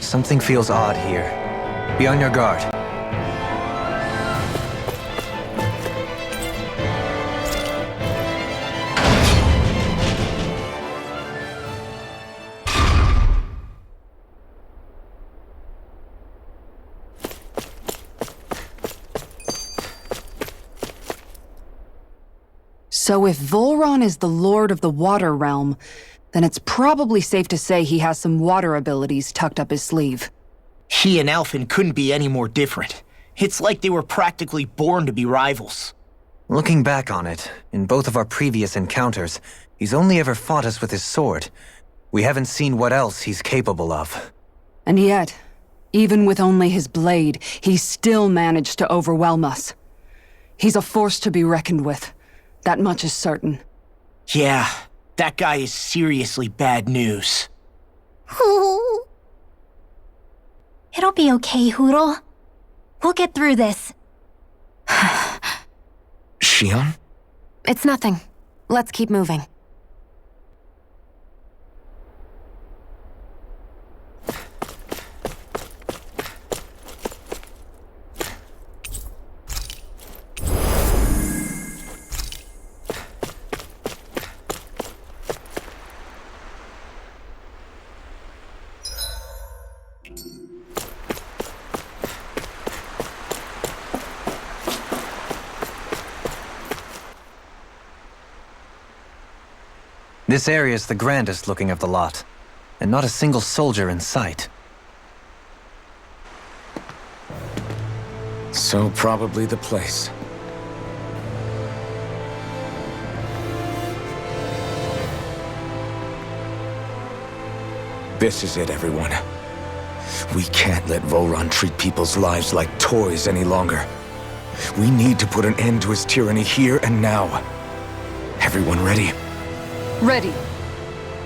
Something feels odd here. Be on your guard. So if VHOLRAN is the lord of the water realm, then it's probably safe to say he has some water abilities tucked up his sleeve. He and Alphen couldn't be any more different. It's like they were practically born to be rivals. Looking back on it, in both of our previous encounters, he's only ever fought us with his sword. We haven't seen what else he's capable of. And yet, even with only his blade, he still managed to overwhelm us. He's a force to be reckoned with. That much is certain. Yeah, that guy is seriously bad news. It'll be okay, Hootle. We'll get through this. Shion? It's nothing. Let's keep moving. This area is the grandest looking of the lot, and not a single soldier in sight. So probably the place. This is it, everyone. We can't let VHOLRAN treat people's lives like toys any longer. We need to put an end to his tyranny here and now. Everyone ready? Ready.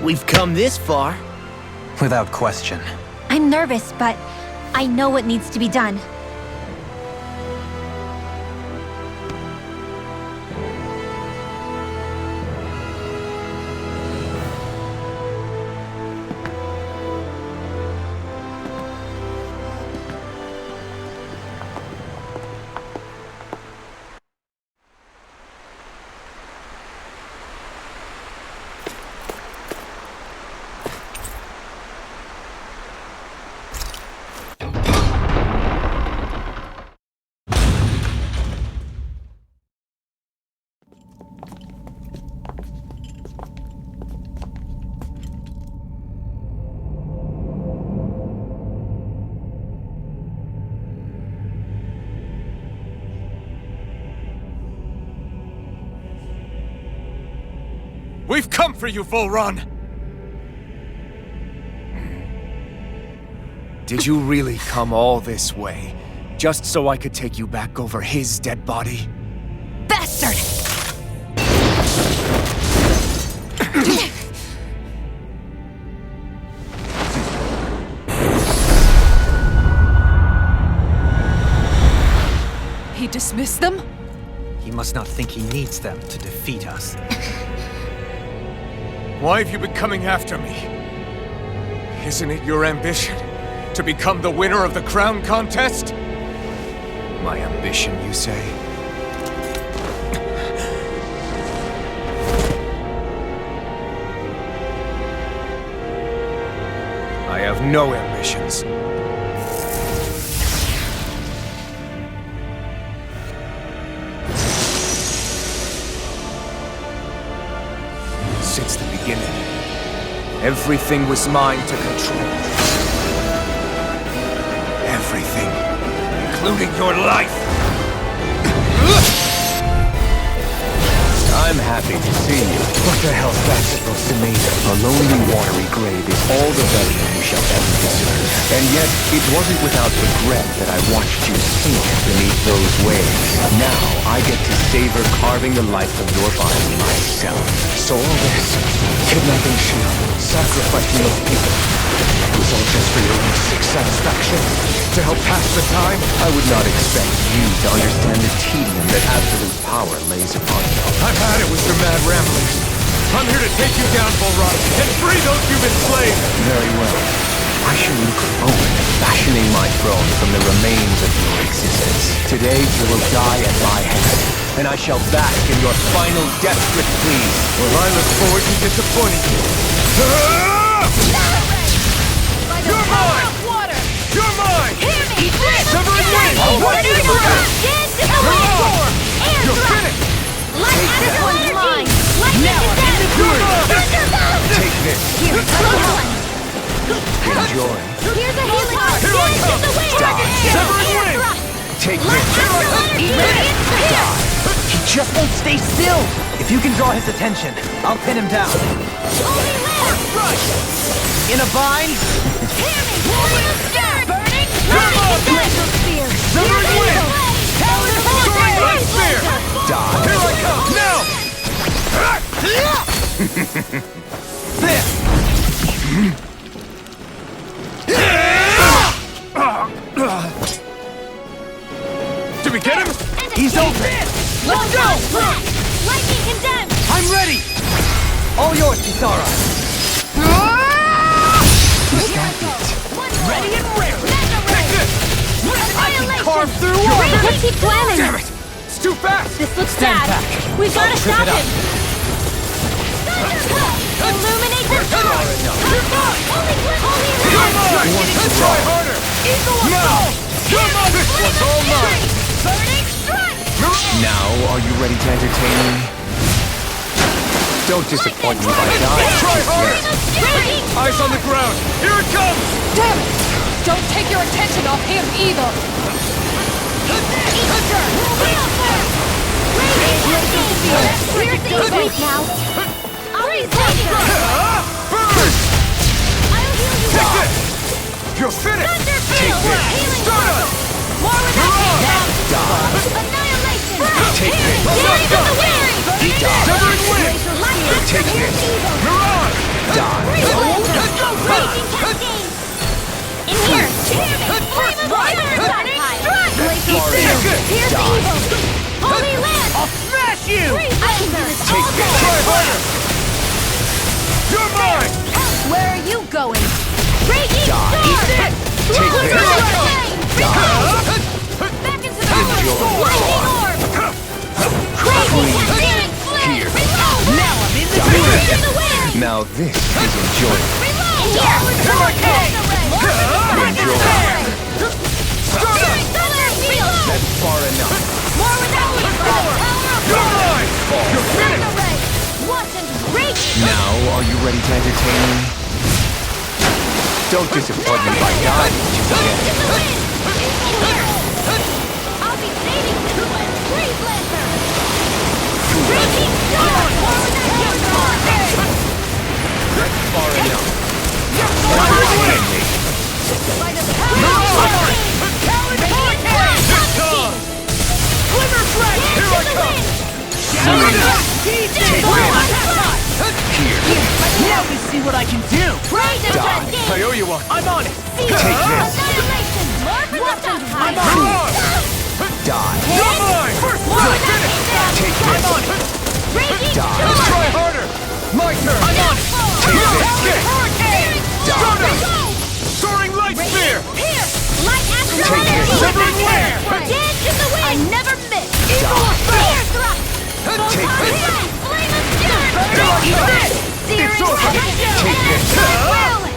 We've come this far. Without question. I'm nervous, but I know what needs to be done. We've come for you, VHOLRAN! Did you really come all this way, just so I could take you back over his dead body? Bastard! He dismissed them? He must not think he needs them to defeat us. Why have you been coming after me? Isn't it your ambition to become the winner of the crown contest? My ambition, you say? I have no ambitions. Since the beginning, everything was mine to control. Everything, including your life. I'm happy to see you. What the hell's that supposed to mean? A lonely, watery grave is all the burial you shall ever deserve. And yet, it wasn't without regret that I watched you sink beneath those waves. Now, I get to savor carving the life from your body myself. So all this, kidnapping Shion, sacrificing those people, it was all just for your own sick satisfaction? To help pass the time? I would not expect you to understand the tedium that absolute power lays upon you. I've had it with your mad ramblings. I'm here to take you down, VHOLRAN, and free those you've enslaved! Very well. Why should you look forward partitioning my throne from the remains of your existence. Today you will die at my hand, and I shall bask in your final desperate pleas. Well, I look forward to disappointing you. You're mine! You're mine! Severing wind! You're finished! Take this. Enjoy. Here's a healing arm! Here I come! Severing wind! Take this. He just won't stay still! If you can draw his attention, I'll pin him down. In a bind? Severing wind! Soaring light spear! Here I come! Now! This! Did we get him? He's open! Let's go! Lightning condemned! I'm ready! All yours, Kisara. Ready and ready! Take this! I can carve through water! Let's keep planning! Damn it! It's too fast! This looks bad. We gotta stop him! Illuminate the storm! You're mine! Let's try harder! Now! You're mine! This one's all mine! Burning strike! Now, are you ready to entertain me? Don't disappoint me by dying. Try harder! Eyes on the ground! Here it comes! Damn it! Don't take your attention off him either! Weak now. I'll be waiting. Burn! I'll heal you Take all. this! You're finished! Take this. Start us! More without Die. annihilation. Take this. Fury of the wind. Severing wind! Take this. You're on! Die. Let's go! Raging cascade. In here. Flame of fire. Glacial Sorry. spear. Take it. Here's Die. evil. Holy land. I'll smash you! I can do this Take all this. day. Try harder! You're mine! Where are you going? Raging Die. storm. Take this. Back into the forest. Lightning orb. Crazy cascading flame. Here. Reload. Now I'm in the Fury spirit! of the wind. Now this is enjoyment. Reload. Here I come. Enjoy. Reload. That's far enough. More without power. You're mine! You're finished! Now, are you ready to entertain me? Don't disappoint me by dying once you forget. I'll be saving this one. Freeze Lancer. Raging storm. That's far enough. Severing wind! Glimmer Strike! Here I come! Take this. Here. Now we see what I can do! I owe you one! I'm on it! Take this. I'm You're on it! on! Die. You're mine! You're finished! Take I'm on this. it! Die. Let's try harder! My turn! I'm on it! Take this. Hurricane! Start us! Soaring light spear! Take this. Severing wind! Dance in the wind! I never miss! Die. Spear thrust! Take this. Flame of stern! It's over! Take this.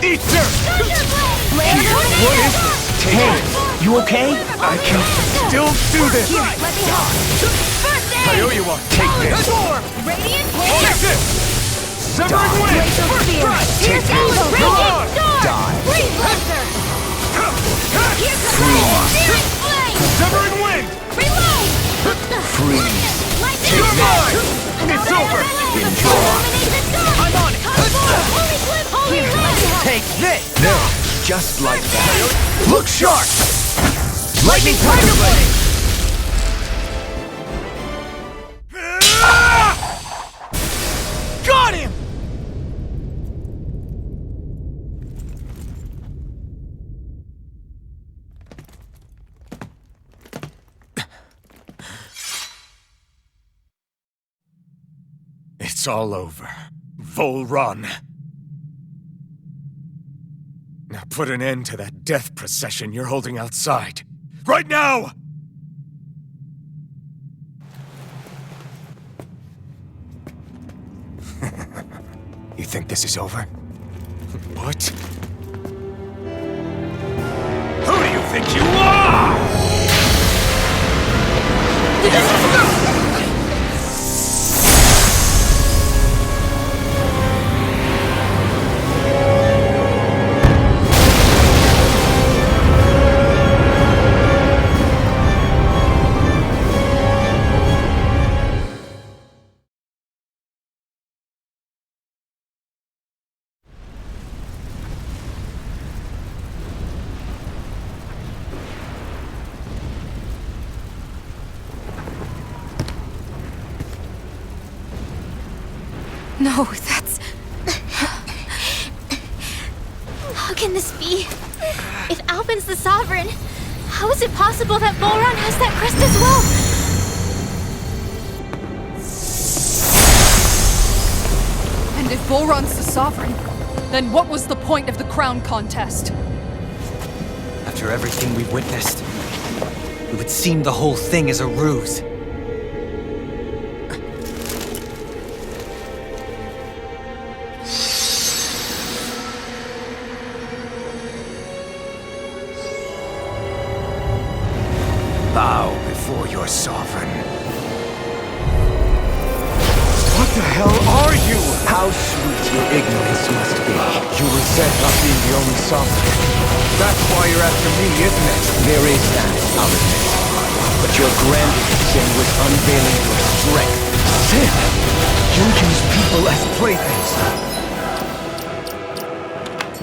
Eat dirt! Here. What is this? Take this. You okay? I can still do this! I owe you one! Take this. Radiant Take this! Severing wind! Take this. You're on! Die. Freeze Lancer! Here comes Freeze. flame! Severing wind! Reload! Freeze. You're mine! It's over! Enjoy. I'm on it! Holy clip! Holy land! Take this! There. Just like that. Look sharp. Lightning Tiger Blade! Got him! It's all over. VHOLRAN. Now put an end to that death procession you're holding outside. Right now! You think this is over? What? Who do you think you are? No, that's... How can this be? If Alpin's the Sovereign, how is it possible that VHOLRAN has that crest as well? And if VHOLRAN's the Sovereign, then what was the point of the crown contest? After everything we've witnessed, it would seem the whole thing is a ruse. Bow before your sovereign. What the hell are you? How sweet your ignorance must be. You resent not being the only sovereign. That's why you're after me, isn't it? There is that, I'll admit. But your grandest sin was unveiling your strength. Sin? You use people as playthings.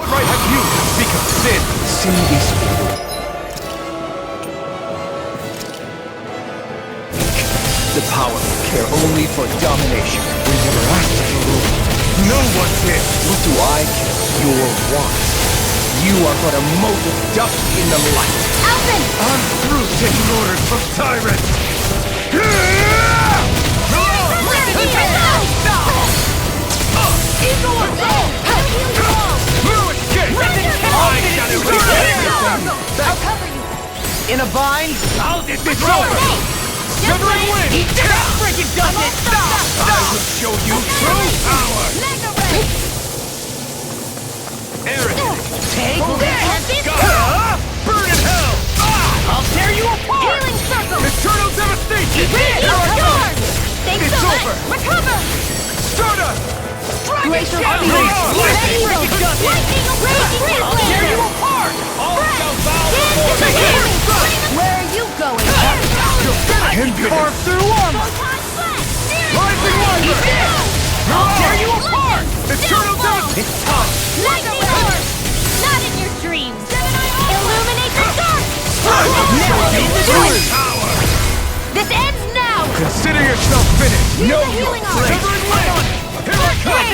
What right have you to speak of sin? Sin is evil. The powerful care only for domination. We never asked for rule. No one did. What do I care? Your wants. You are but a mote of dust in the light. Alpin! I'm through taking orders from tyrants. Eagle of Rome! Blue escape! I'll cover you! In a bind? I'll destroy! Just Never win! Eat that freaking does it! I will show you true power! Mega Ray! Eric! Take this! Burn in hell! I'll tear you apart! Healing circle! Eternal devastation! Here I come! Thanks It's so much! over. Recover! Stardust! Glacial Unleash lightning! Lightning! I'll tear you apart! All shall bow before Take me! it! Where are you going? And carve through armor! Rising Wonder! I'll tear you apart! Eternal devastation! It's time! Lightning orb! Not in your dreams! Illuminate the dark! True power! This ends now! Consider yourself finished! Use Know the your healing arm. place! Here I come!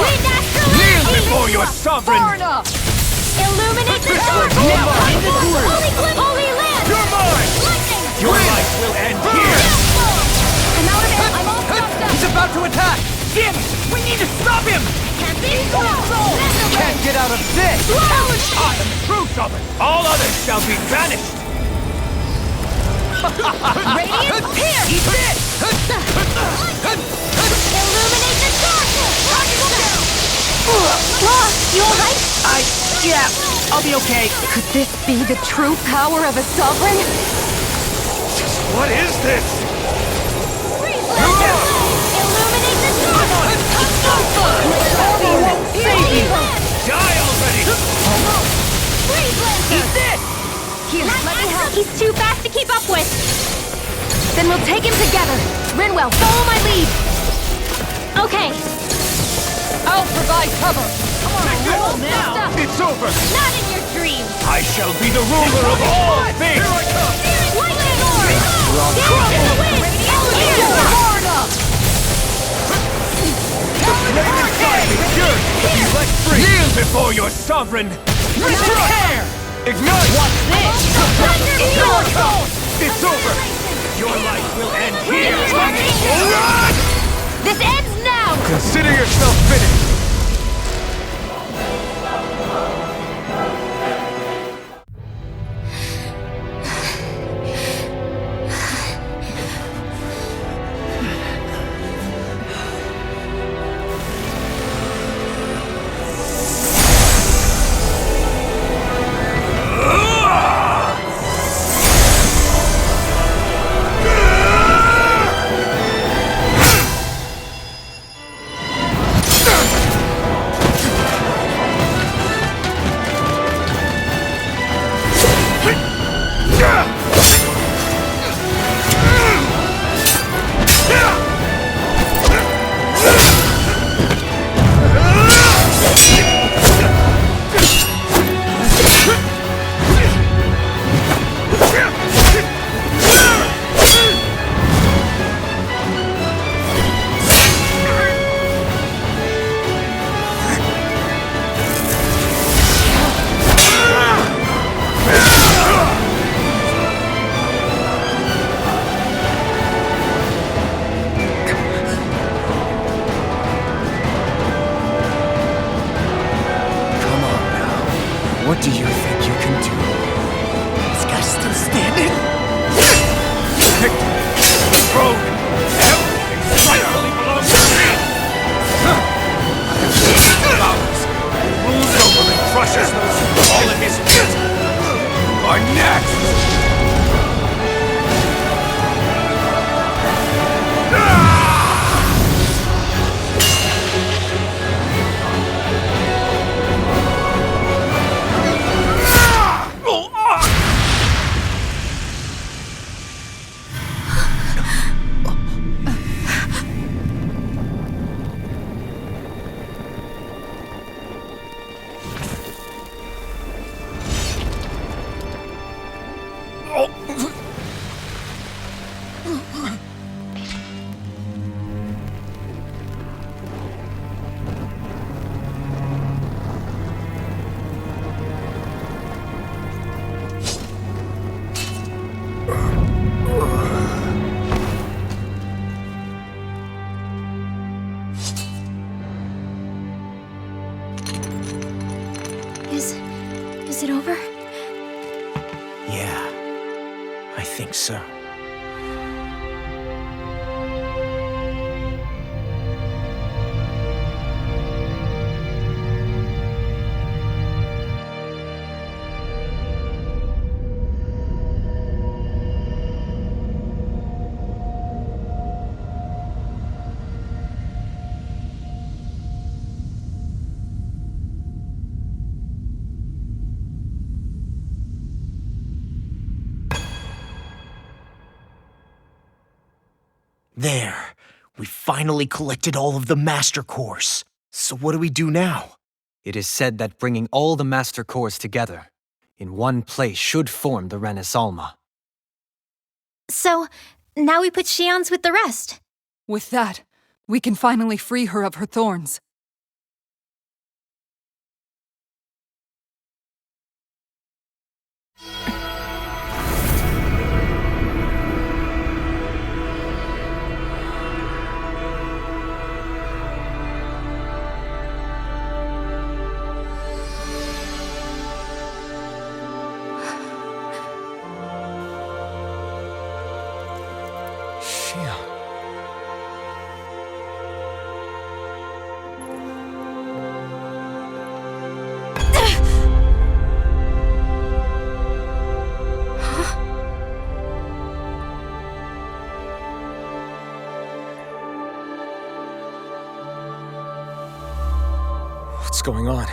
Wind astral Kneel energy! before your sovereign! Illuminate the dark! Now I'm the Holy glim! Holy land! You're mine! Lightning! Your life will end here! I'm out of it! I'm all stuffed up! He's about to attack! Damn it! We need to stop him! Can't be soul! Can't get out of this! I am the true sovereign! All others shall be banished! Radiant here! Eat this! Illuminate the dark! You alright? Yeah, I'll be okay. Could this be the true power of a sovereign? What is this? Illuminate the dark! Save you! Die already! Freeze Lancer! Eat this! Here, let me help. He's too fast to keep up with! Then we'll take him together. Rinwell, follow my lead. Okay, I'll provide cover. roll now! It's over! Not in your dreams! I shall be the ruler of all things! Here I come! Lightning orb! Down in the wind! Flame inside me, yours! You let free! Kneel before your sovereign! Prepare! Ignite! What's this? Here I come! It's over! Your life will end here! Run! This ends now! Consider yourself finished! you can do. This guy's still standing? Victor! Rogue! Everything rightfully belongs to me! Flowers! Rules over and crushes those who fall at his feet! Are next! Is it over? Yeah, I think so. There. We finally collected all of the Master Cores. So what do we do now? It is said that bringing all the Master Cores together in one place should form the Renis Alma. So, now we put Shion's with the rest. With that, we can finally free her of her thorns. What's going on?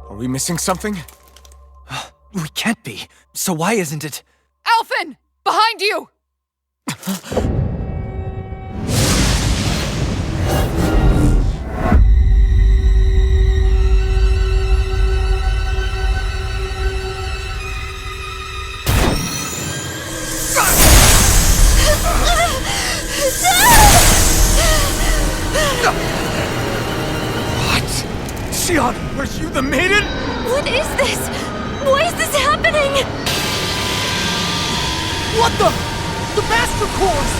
Are we missing something? We can't be. So why isn't it? Alphen! Behind you! Shion, are you the maiden? What is this? Why is this happening? What the? The Master Cores!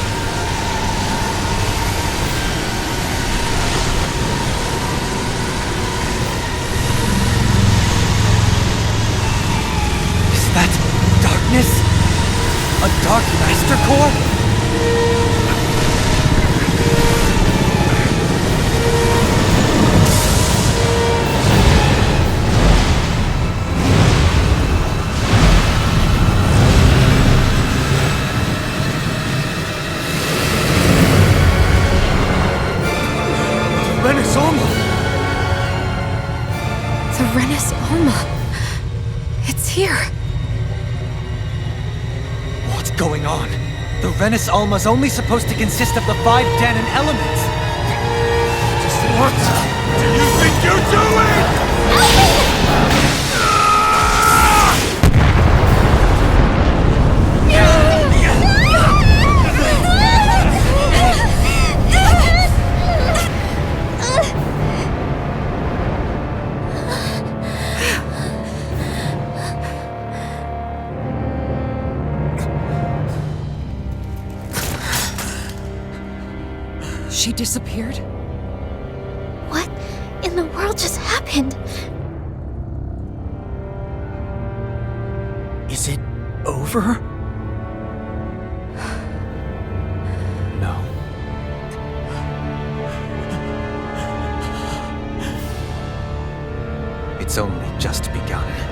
Is that darkness? A Dark Master Core? Renis Alma! The Renis Alma. It's here. What's going on? The Renis Alma's only supposed to consist of the 5 Dahnan elements. Just what do you think you're doing? She disappeared? What in the world just happened? Is it over? No. It's only just begun.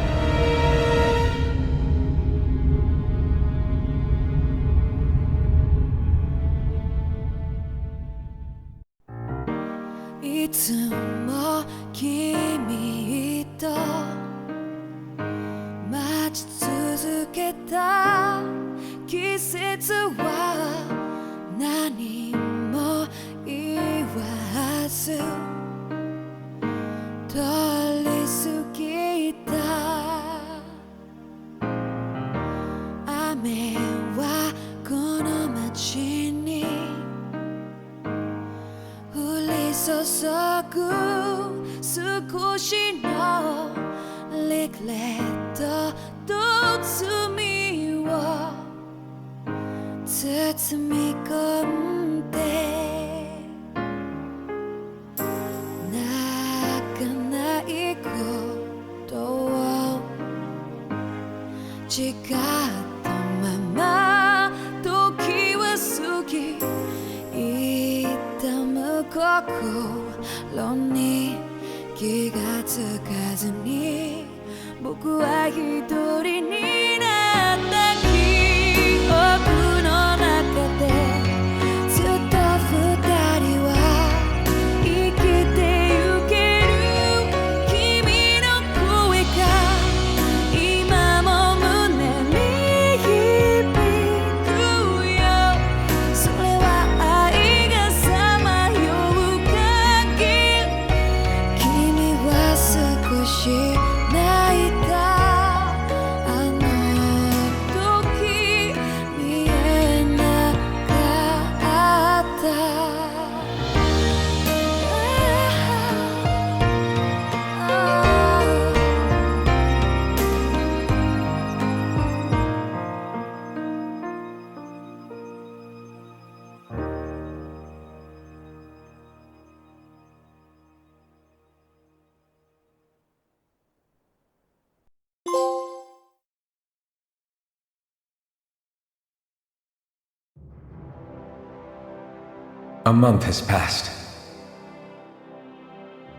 A month has passed.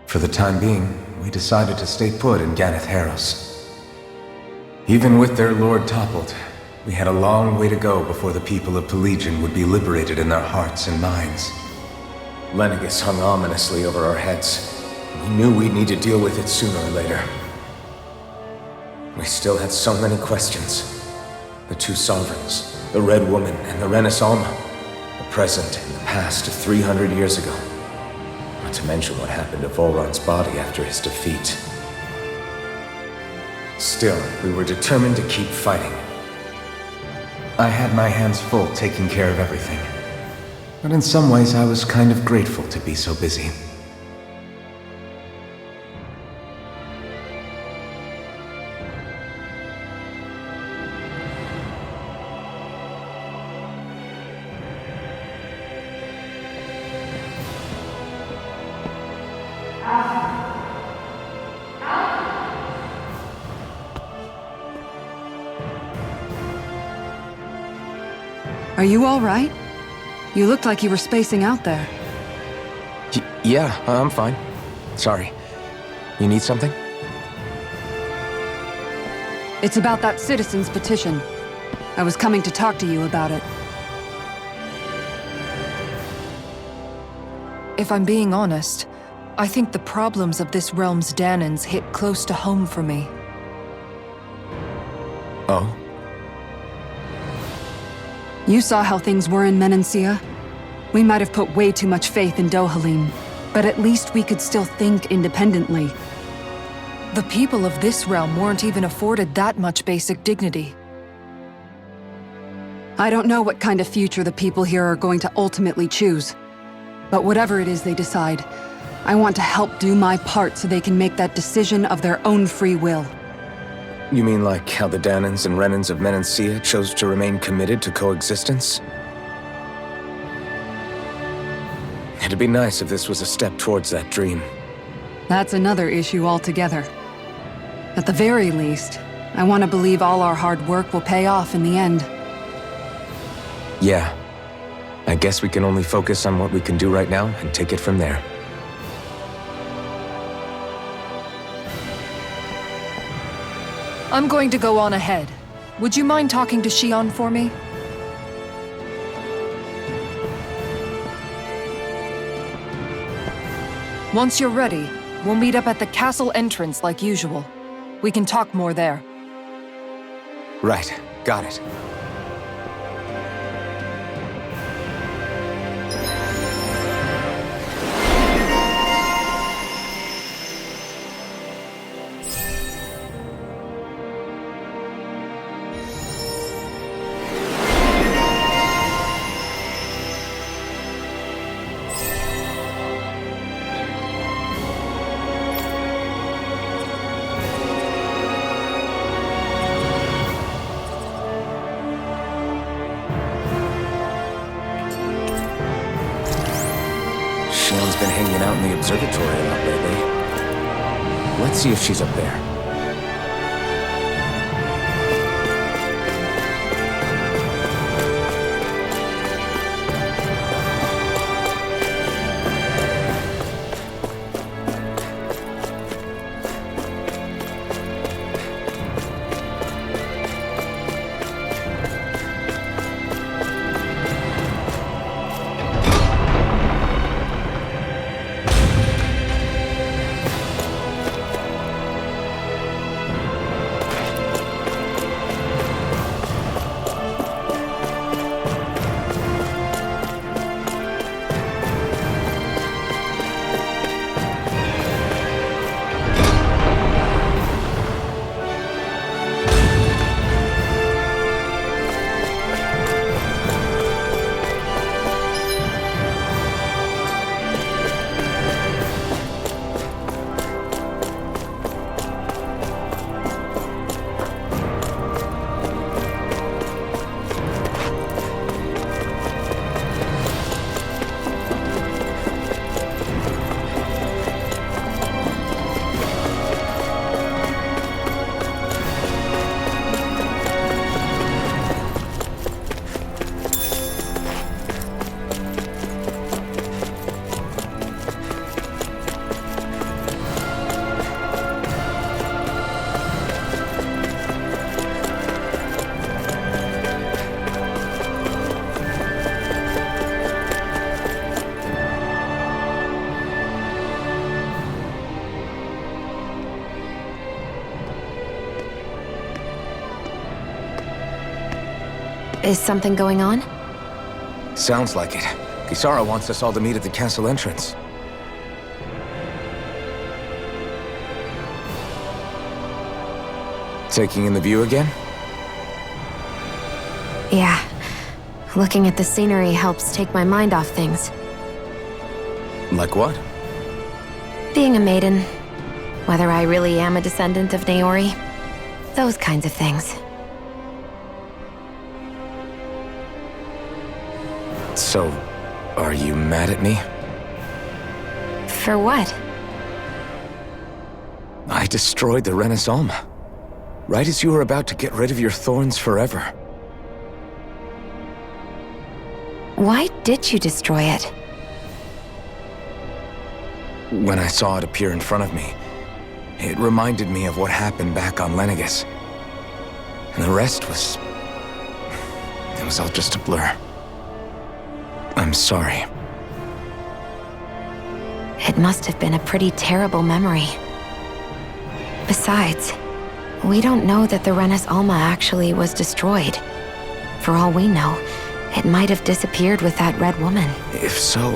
For the time being, we decided to stay put in Ganeth Haros. Even with their lord toppled, we had a long way to go before the people of Pillaging would be liberated in their hearts and minds. Lenegus hung ominously over our heads. We knew we'd need to deal with it sooner or later. We still had so many questions. The two sovereigns, the Red Woman and the Renaissance, the present and the past of 300 years ago. Not to mention what happened to VHOLRAN's body after his defeat. Still, we were determined to keep fighting. I had my hands full taking care of everything. But in some ways, I was kind of grateful to be so busy. Are you all right? You looked like you were spacing out there. Yeah, I'm fine. Sorry. You need something? It's about that citizen's petition. I was coming to talk to you about it. If I'm being honest, I think the problems of this realm's Dahnans hit close to home for me. Oh? You saw how things were in Menancia. We might have put way too much faith in Dohalim, but at least we could still think independently. The people of this realm weren't even afforded that much basic dignity. I don't know what kind of future the people here are going to ultimately choose. But whatever it is they decide, I want to help do my part so they can make that decision of their own free will. You mean like how the Dahnans and Renans of Menancia chose to remain committed to coexistence? It'd be nice if this was a step towards that dream. That's another issue altogether. At the very least, I want to believe all our hard work will pay off in the end. Yeah. I guess we can only focus on what we can do right now and take it from there. I'm going to go on ahead. Would you mind talking to Shion for me? Once you're ready, we'll meet up at the castle entrance like usual. We can talk more there. Right. Got it. Shion's been hanging out in the observatory a lot lately. Let's see if she's up there. Is something going on? Sounds like it. Kisara wants us all to meet at the castle entrance. Taking in the view again? Yeah. Looking at the scenery helps take my mind off things. Like what? Being a maiden. Whether I really am a descendant of Naori. Those kinds of things. So, are you mad at me? For what? I destroyed the Rena, right as you were about to get rid of your thorns forever. Why did you destroy it? When I saw it appear in front of me, it reminded me of what happened back on Lenegus. And the rest was... it was all just a blur. I'm sorry. It must have been a pretty terrible memory. Besides, we don't know that the Rena's Alma actually was destroyed. For all we know, it might have disappeared with that red woman. If so,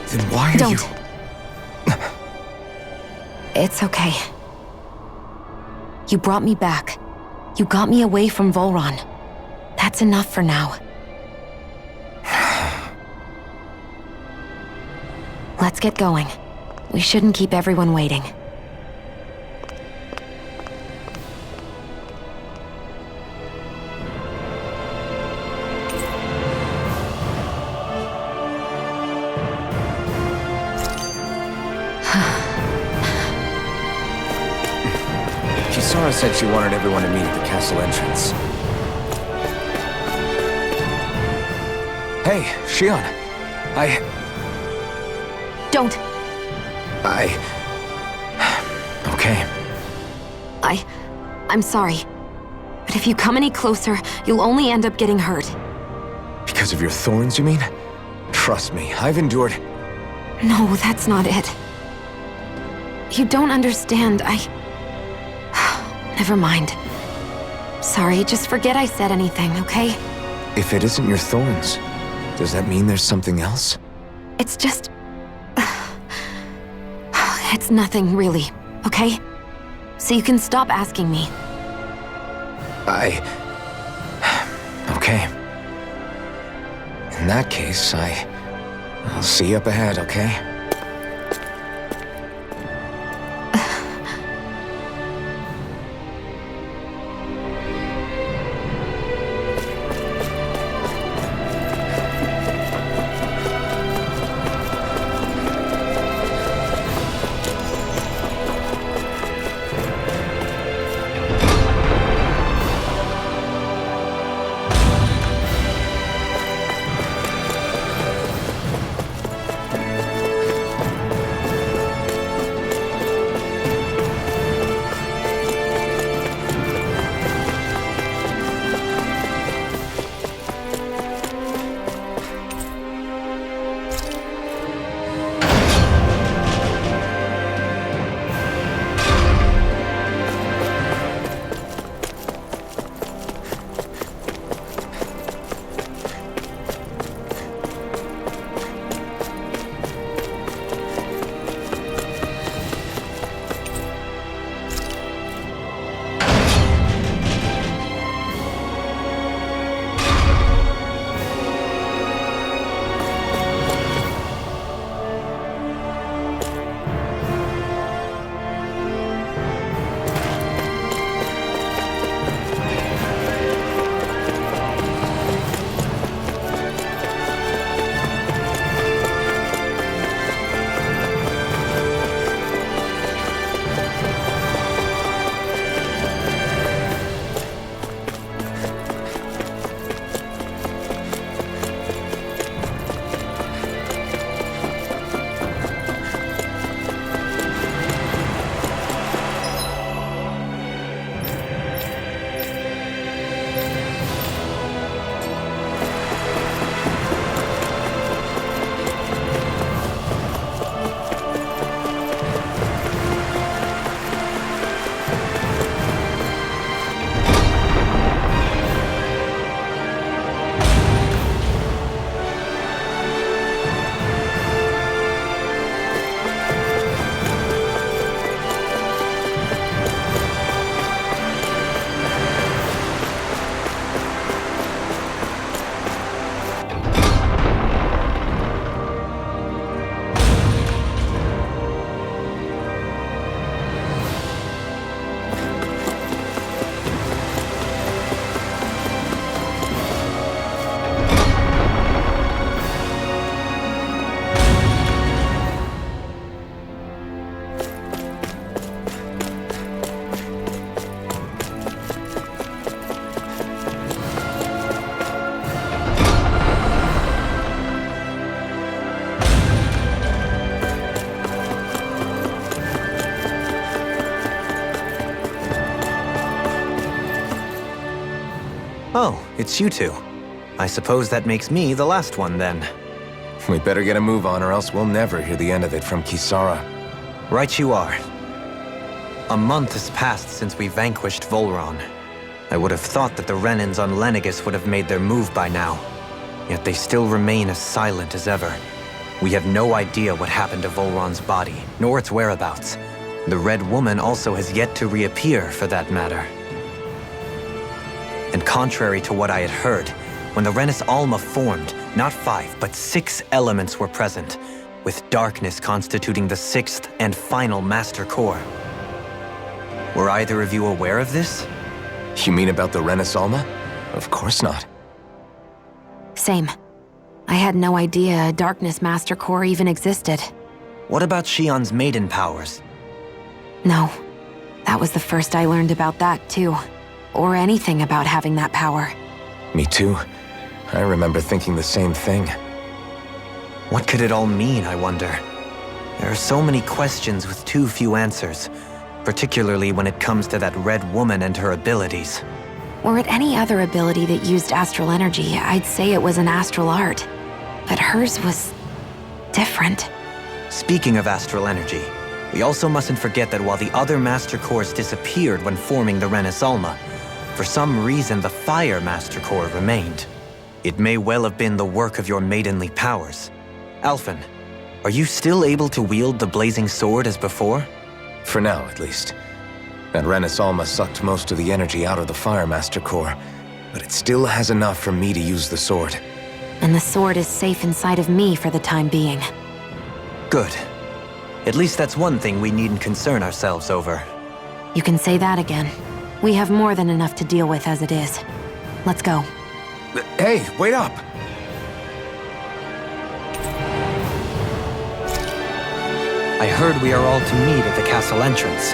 then why are you... It's okay. You brought me back. You got me away from VHOLRAN. That's enough for now. Let's get going. We shouldn't keep everyone waiting. Kisara, Kisara said she wanted everyone to meet at the castle entrance. Hey, Shion. Don't. Okay. I'm sorry. But if you come any closer, you'll only end up getting hurt. Because of your thorns, you mean? Trust me, I've endured... No, that's not it. You don't understand, Never mind. Sorry, just forget I said anything, okay? If it isn't your thorns, does that mean there's something else? It's just... It's nothing, really, okay? So you can stop asking me. Okay. In that case, I'll see you up ahead, okay? Oh, it's you two. I suppose that makes me the last one, then. We better get a move on, or else we'll never hear the end of it from Kisara. Right you are. A month has passed since we vanquished VHOLRAN. I would have thought that the Renans on Lenegis would have made their move by now. Yet they still remain as silent as ever. We have no idea what happened to VHOLRAN's body, nor its whereabouts. The Red Woman also has yet to reappear, for that matter. And contrary to what I had heard, when the Renis Alma formed, not 5, but 6 elements were present, with darkness constituting the 6th and final master core. Were either of you aware of this? You mean about the Renis Alma? Of course not. Same. I had no idea a darkness master core even existed. What about Shion's maiden powers? No. That was the first I learned about that, too. Or anything about having that power. Me too. I remember thinking the same thing. What could it all mean, I wonder? There are so many questions with too few answers, particularly when it comes to that red woman and her abilities. Were it any other ability that used astral energy, I'd say it was an astral art. But hers was different. Speaking of astral energy, we also mustn't forget that while the other Master Cores disappeared when forming the Rena Alma, for some reason the Fire Master Core remained. It may well have been the work of your maidenly powers. Alphen, are you still able to wield the blazing sword as before? For now, at least. That Rena Alma sucked most of the energy out of the Fire Master Core, but it still has enough for me to use the sword. And the sword is safe inside of me for the time being. Good. At least that's one thing we needn't concern ourselves over. You can say that again. We have more than enough to deal with as it is. Let's go. Hey, wait up! I heard we are all to meet at the castle entrance.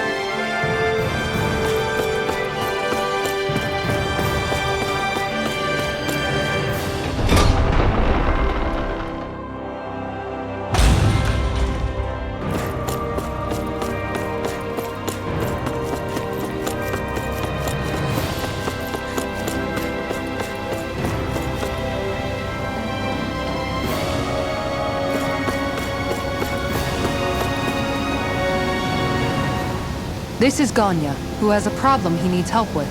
This is Ganya, who has a problem he needs help with.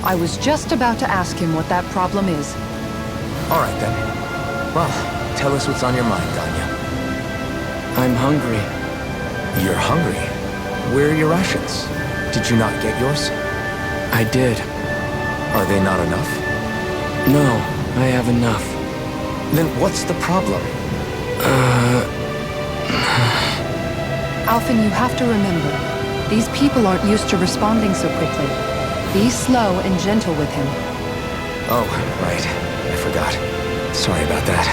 I was just about to ask him what that problem is. All right, then. Well, tell us what's on your mind, Dahna. I'm hungry. You're hungry? Where are your rations? Did you not get yours? I did. Are they not enough? No, I have enough. Then what's the problem? Alphen, you have to remember, these people aren't used to responding so quickly. Be slow and gentle with him. Oh, right. I forgot. Sorry about that.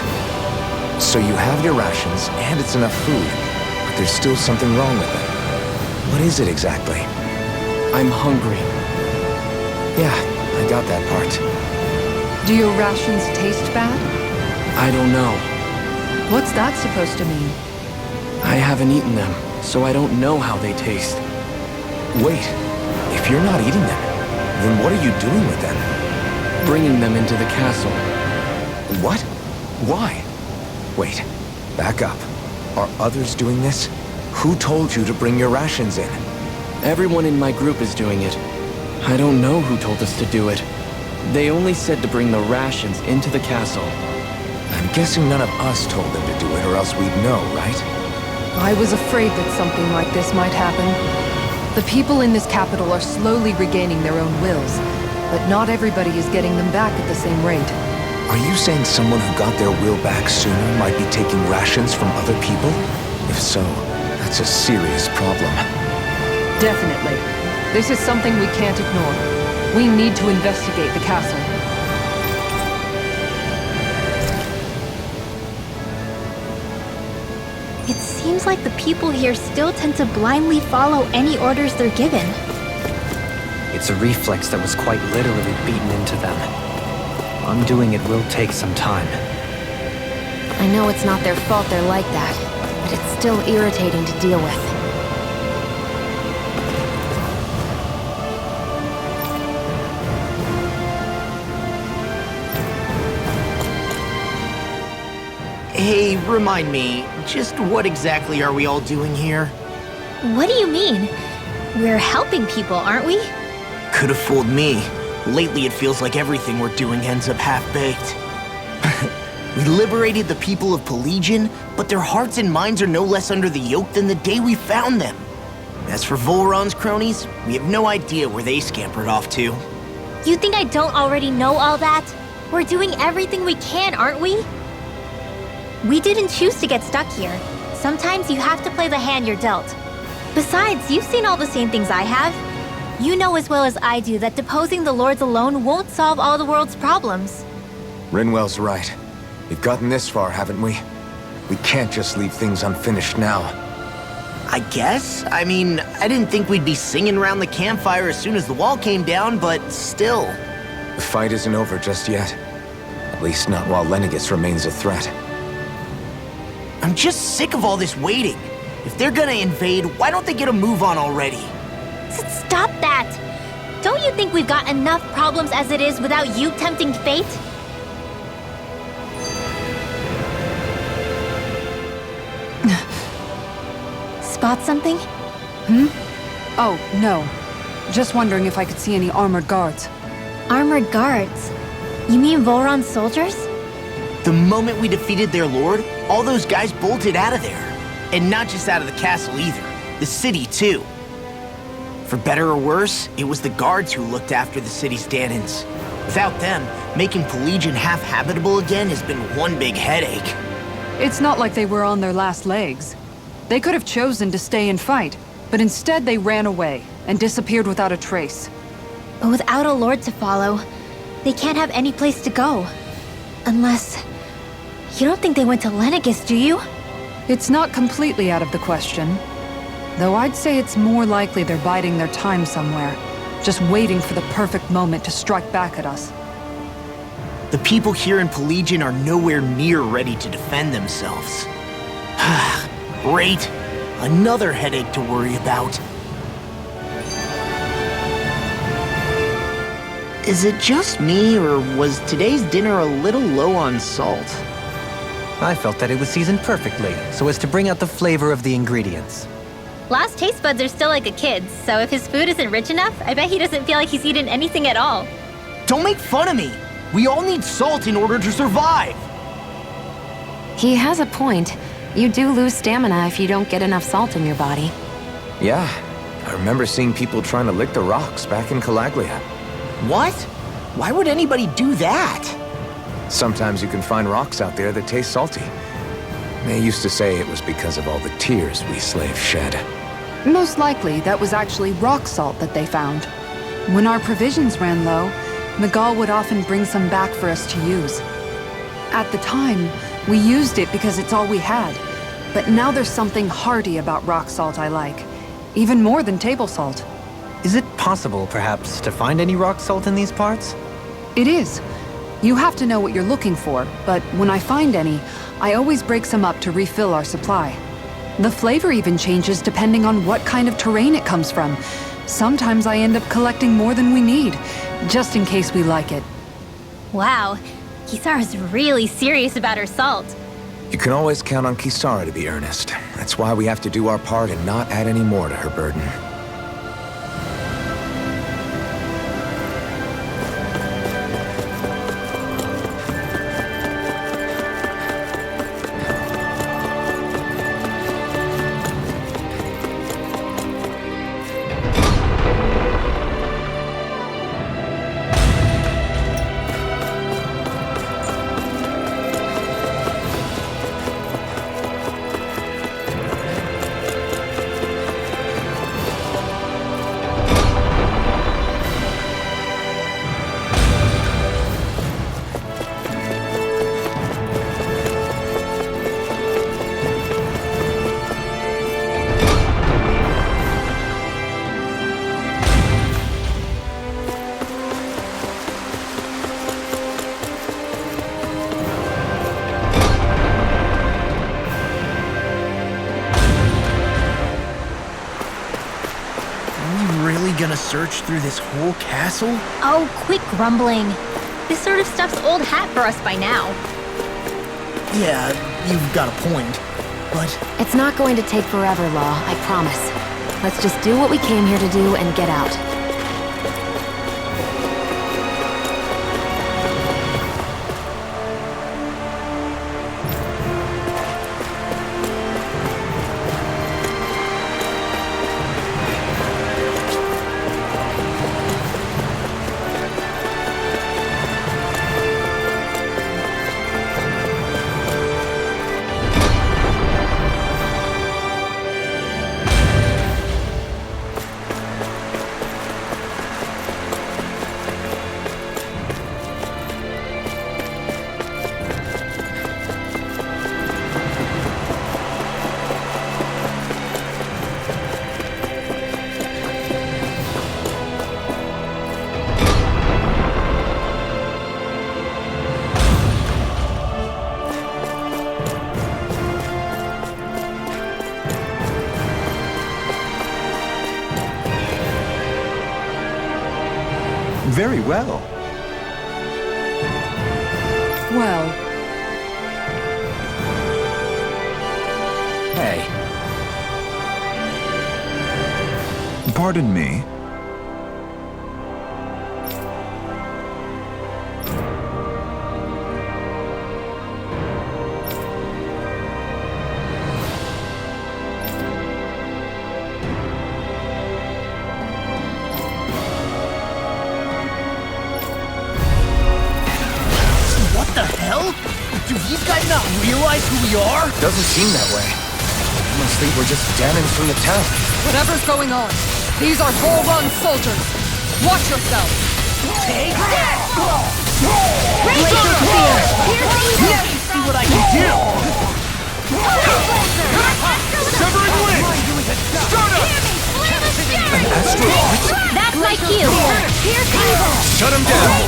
So you have your rations, and it's enough food, but there's still something wrong with them. What is it exactly? I'm hungry. Yeah, I got that part. Do your rations taste bad? I don't know. What's that supposed to mean? I haven't eaten them, so I don't know how they taste. Wait, if you're not eating them, then what are you doing with them? Bringing them into the castle. What? Why? Wait, back up. Are others doing this? Who told you to bring your rations in? Everyone in my group is doing it. I don't know who told us to do it. They only said to bring the rations into the castle. I'm guessing none of us told them to do it, or else we'd know, right? I was afraid that something like this might happen. The people in this capital are slowly regaining their own wills, but not everybody is getting them back at the same rate. Are you saying someone who got their will back sooner might be taking rations from other people? If so, that's a serious problem. Definitely. This is something we can't ignore. We need to investigate the castle. It seems like the people here still tend to blindly follow any orders they're given. It's a reflex that was quite literally beaten into them. Undoing it will take some time. I know it's not their fault they're like that, but it's still irritating to deal with. Hey, remind me, just what exactly are we all doing here? What do you mean? We're helping people, aren't we? Could have fooled me. Lately it feels like everything we're doing ends up half-baked. We liberated the people of Pillaging, but their hearts and minds are no less under the yoke than the day we found them. As for VHOLRAN's cronies, we have no idea where they scampered off to. You think I don't already know all that? We're doing everything we can, aren't we? We didn't choose to get stuck here. Sometimes you have to play the hand you're dealt. Besides, you've seen all the same things I have. You know as well as I do that deposing the lords alone won't solve all the world's problems. Rinwell's right. We've gotten this far, haven't we? We can't just leave things unfinished now. I guess? I mean, I didn't think we'd be singing around the campfire as soon as the wall came down, but still. The fight isn't over just yet. At least not while Lenegis remains a threat. I'm just sick of all this waiting. If they're gonna invade, why don't they get a move on already? Stop that! Don't you think we've got enough problems as it is without you tempting fate? Spot something? Oh, no. Just wondering if I could see any armored guards. Armored guards? You mean VHOLRAN soldiers? The moment we defeated their lord, all those guys bolted out of there. And not just out of the castle either. The city, too. For better or worse, it was the guards who looked after the city's Dahnans. Without them, making Pillaging half-habitable again has been one big headache. It's not like they were on their last legs. They could have chosen to stay and fight, but instead they ran away and disappeared without a trace. But without a lord to follow, they can't have any place to go. Unless... You don't think they went to Lenegis, do you? It's not completely out of the question. Though I'd say it's more likely they're biding their time somewhere, just waiting for the perfect moment to strike back at us. The people here in Pillaging are nowhere near ready to defend themselves. Great. Another headache to worry about. Is it just me, or was today's dinner a little low on salt? I felt that it was seasoned perfectly, so as to bring out the flavor of the ingredients. Last taste buds are still like a kid's, so if his food isn't rich enough, I bet he doesn't feel like he's eaten anything at all. Don't make fun of me! We all need salt in order to survive! He has a point. You do lose stamina if you don't get enough salt in your body. Yeah, I remember seeing people trying to lick the rocks back in Calaglia. What? Why would anybody do that? Sometimes you can find rocks out there that taste salty. They used to say it was because of all the tears we slaves shed. Most likely, that was actually rock salt that they found. When our provisions ran low, Miguel would often bring some back for us to use. At the time, we used it because it's all we had. But now there's something hearty about rock salt I like. Even more than table salt. Is it possible, perhaps, to find any rock salt in these parts? It is. You have to know what you're looking for, but when I find any, I always break some up to refill our supply. The flavor even changes depending on what kind of terrain it comes from. Sometimes I end up collecting more than we need, just in case we like it. Wow, Kisara's really serious about her salt. You can always count on Kisara to be earnest. That's why we have to do our part and not add any more to her burden. Gonna search through this whole castle? Oh, quit grumbling. This sort of stuff's old hat for us by now. Yeah, you've got a point, but... It's not going to take forever, Law, I promise. Let's just do what we came here to do and get out. very well. Well, Hey, Pardon me. What the hell? Do these guys not realize who we are? doesn't seem that way. I must think we're just damned from the town. Whatever's going on, these are VHOLRAN soldiers. Watch yourself. Take that! Laser spear! Now you see what I can do! Severing wind! Stardust! An astral art? That's my cue! Here's evil! Shut him down!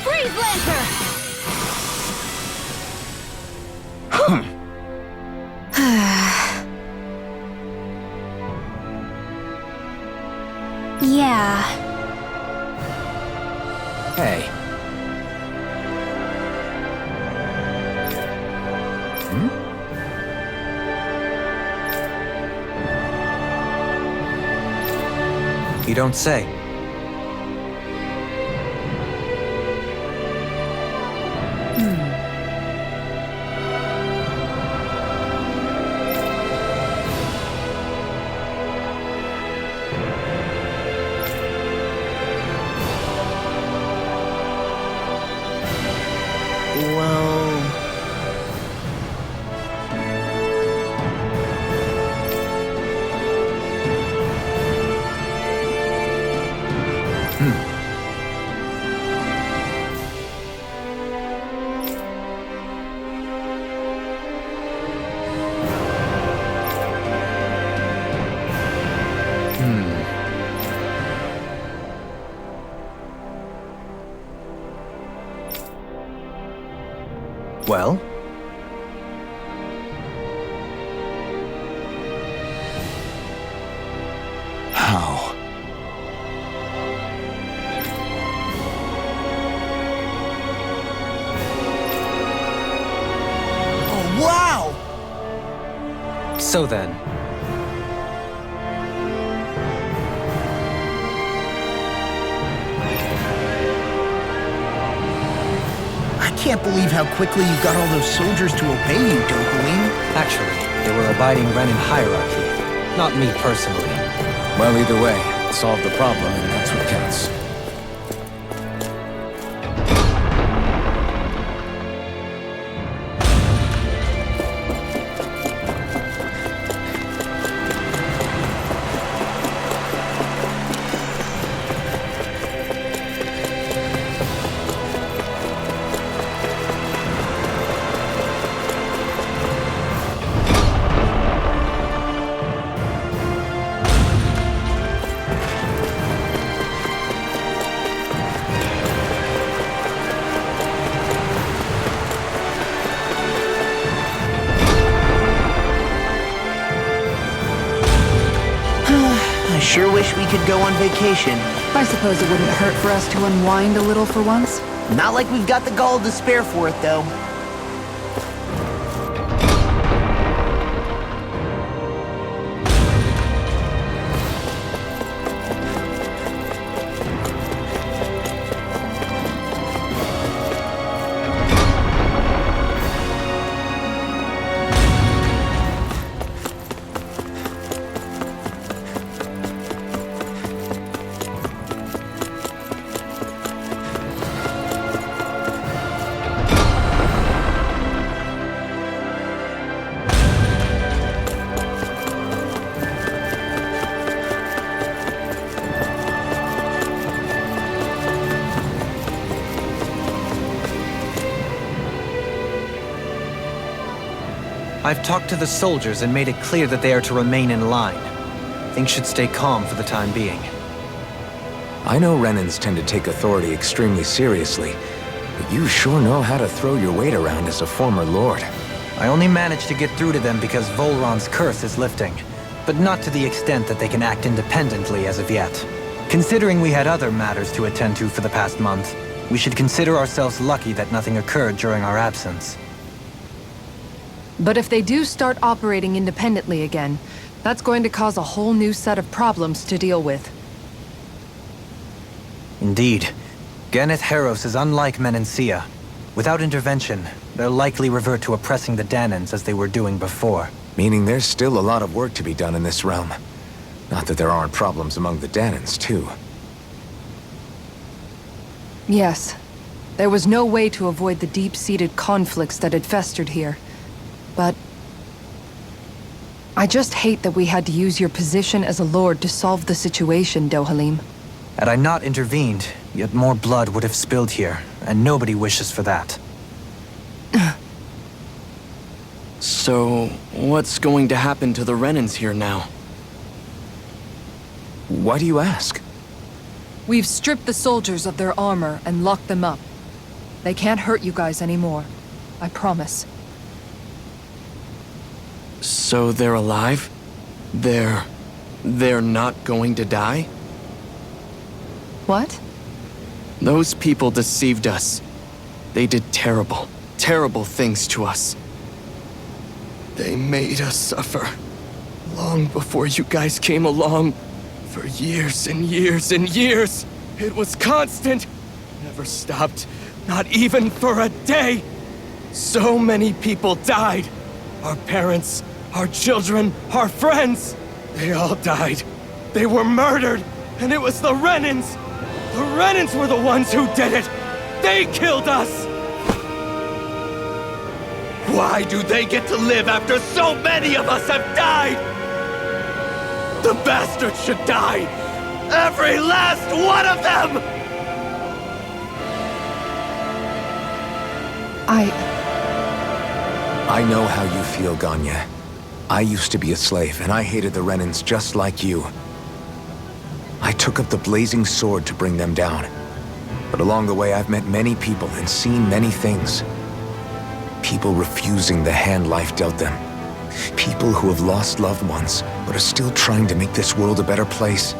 Freeze Lancer! Yeah. Hey. You don't say. Well... Well? How? Oh, wow! So then, I can't believe how quickly you got all those soldiers to obey you, Dopeline. actually, they were abiding Renan hierarchy, not me personally. Well, either way, solve the problem, and that's what counts. I sure wish we could go on vacation. I suppose it wouldn't hurt for us to unwind a little for once. Not like we've got the gall to spare for it, though. I've talked to the soldiers and made it clear that they are to remain in line. Things should stay calm for the time being. I know Renans tend to take authority extremely seriously, but you sure know how to throw your weight around as a former lord. I only managed to get through to them because VHOLRAN's curse is lifting, but not to the extent that they can act independently as of yet. Considering we had other matters to attend to for the past month, we should consider ourselves lucky that nothing occurred during our absence. But if they do start operating independently again, that's going to cause a whole new set of problems to deal with. Indeed. Geneth Heros is unlike Menancia. Without intervention, they'll likely revert to oppressing the Dahnans as they were doing before. Meaning there's still a lot of work to be done in this realm. Not that there aren't problems among the Dahnans, too. Yes. There was no way to avoid the deep-seated conflicts that had festered here. But I just hate that we had to use your position as a lord to solve the situation, Dohalim. Had I not intervened, yet more blood would have spilled here, and nobody wishes for that. So, what's going to happen to the Renans here now? Why do you ask? We've stripped the soldiers of their armor and locked them up. They can't hurt you guys anymore. I promise. So they're alive? They're not going to die? What? Those people deceived us. They did terrible, terrible things to us. They made us suffer. Long before you guys came along. For years and years and years. It was constant. Never stopped. Not even for a day. So many people died. Our parents, our children, our friends. They all died. They were murdered. And it was the Renans. The Renans were the ones who did it. They killed us. Why do they get to live after so many of us have died? The bastards should die! Every last one of them! I know how you feel, Ganya. I used to be a slave, and I hated the Renans just like you. I took up the blazing sword to bring them down. But along the way, I've met many people and seen many things. People refusing the hand life dealt them. People who have lost loved ones, but are still trying to make this world a better place.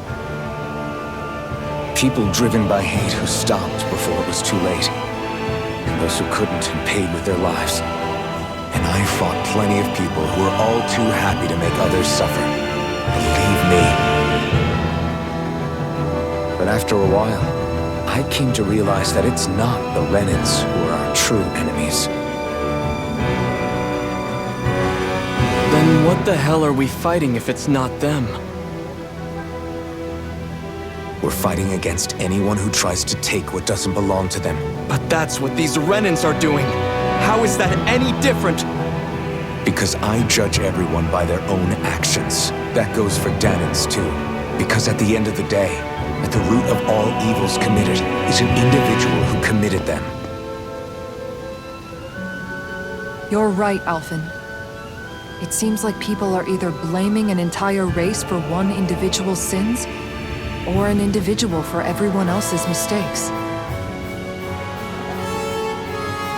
People driven by hate who stopped before it was too late. And those who couldn't and paid with their lives. And I fought plenty of people who were all too happy to make others suffer. Believe me. But after a while, I came to realize that it's not the Renans who are our true enemies. Then what the hell are we fighting if it's not them? We're fighting against anyone who tries to take what doesn't belong to them. But that's what these Renans are doing. How is that any different? Because I judge everyone by their own actions. That goes for Dahnans too. Because at the end of the day, at the root of all evils committed is an individual who committed them. You're right, Alphen. It seems like people are either blaming an entire race for one individual's sins, or an individual for everyone else's mistakes.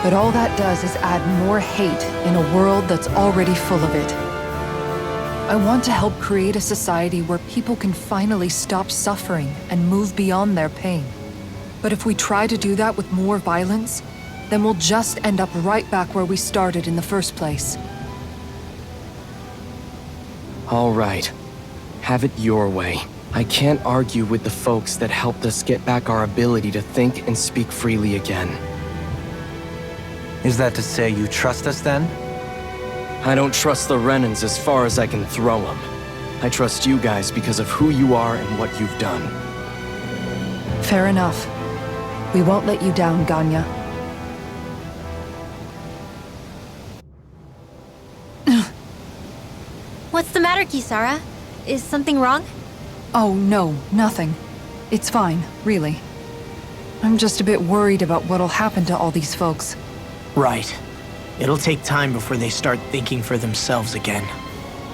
But all that does is add more hate in a world that's already full of it. I want to help create a society where people can finally stop suffering and move beyond their pain. But if we try to do that with more violence, then we'll just end up right back where we started in the first place. All right. Have it your way. I can't argue with the folks that helped us get back our ability to think and speak freely again. Is that to say you trust us then? I don't trust the Renans as far as I can throw them. I trust you guys because of who you are and what you've done. Fair enough. We won't let you down, Ganya. What's the matter, Kisara? Is something wrong? Oh, no, nothing. It's fine, really. I'm just a bit worried about what'll happen to all these folks. Right. It'll take time before they start thinking for themselves again.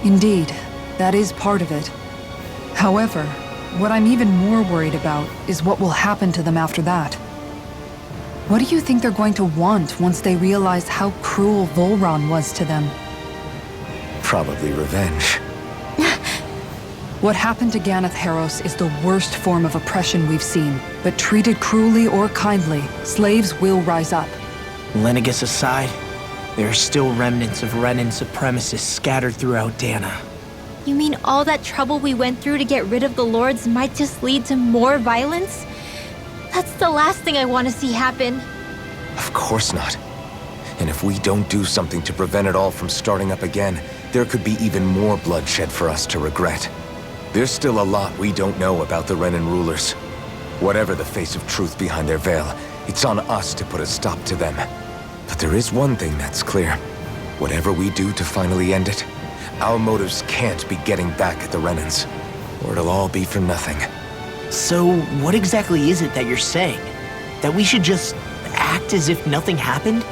Indeed, that is part of it. However, what I'm even more worried about is what will happen to them after that. What do you think they're going to want once they realize how cruel VHOLRAN was to them? Probably revenge. What happened to Ganeth Haros is the worst form of oppression we've seen, but treated cruelly or kindly, slaves will rise up. Lenegis aside, there are still remnants of Renan supremacists scattered throughout Dahna. You mean all that trouble we went through to get rid of the Lords might just lead to more violence? That's the last thing I want to see happen. Of course not. And if we don't do something to prevent it all from starting up again, there could be even more bloodshed for us to regret. There's still a lot we don't know about the Renan rulers. Whatever the face of truth behind their veil, it's on us to put a stop to them. But there is one thing that's clear. Whatever we do to finally end it, our motives can't be getting back at the Renans, or it'll all be for nothing. So, what exactly is it that you're saying? That we should just act as if nothing happened?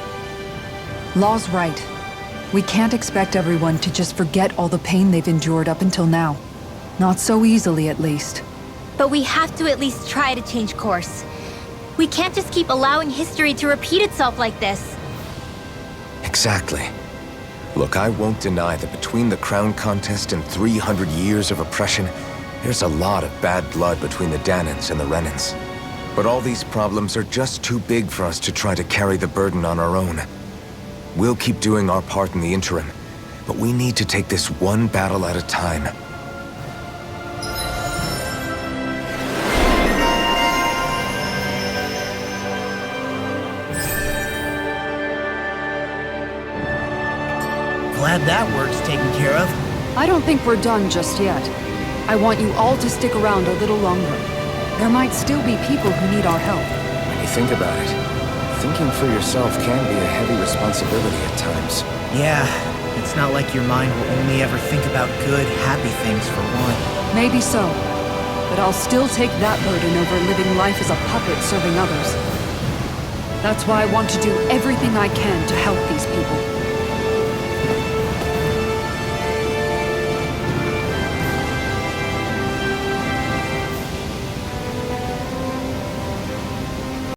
Law's right. We can't expect everyone to just forget all the pain they've endured up until now. Not so easily, at least. But we have to at least try to change course. We can't just keep allowing history to repeat itself like this. Exactly. Look, I won't deny that between the crown contest and 300 years of oppression, there's a lot of bad blood between the Dahnans and the Renans. But all these problems are just too big for us to try to carry the burden on our own. We'll keep doing our part in the interim, but we need to take this one battle at a time. Glad that work's taken care of. I don't think we're done just yet. I want you all to stick around a little longer. There might still be people who need our help. When you think about it, thinking for yourself can be a heavy responsibility at times. Yeah, it's not like your mind will only ever think about good, happy things for one. Maybe so. But I'll still take that burden over living life as a puppet serving others. That's why I want to do everything I can to help these people.